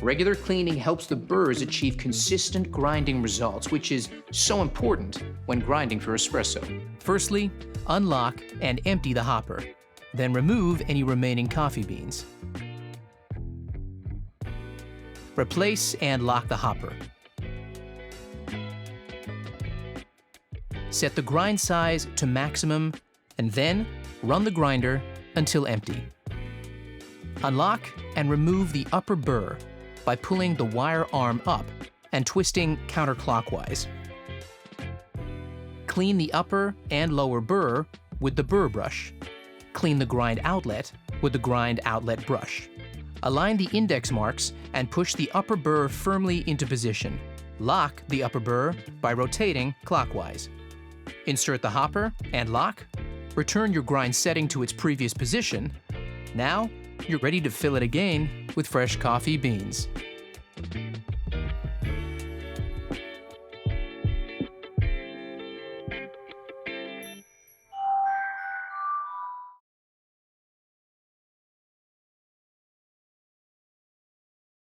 Regular cleaning helps the burrs achieve consistent grinding results, which is so important when grinding for espresso. Firstly, unlock and empty the hopper. Then remove any remaining coffee beans. Replace and lock the hopper. Set the grind size to maximum and then run the grinder until empty. Unlock and remove the upper burr by pulling the wire arm up and twisting counterclockwise. Clean the upper and lower burr with the burr brush. Clean the grind outlet with the grind outlet brush. Align the index marks and push the upper burr firmly into position. Lock the upper burr by rotating clockwise. Insert the hopper and lock. Return your grind setting to its previous position. Now, you're ready to fill it again with fresh coffee beans.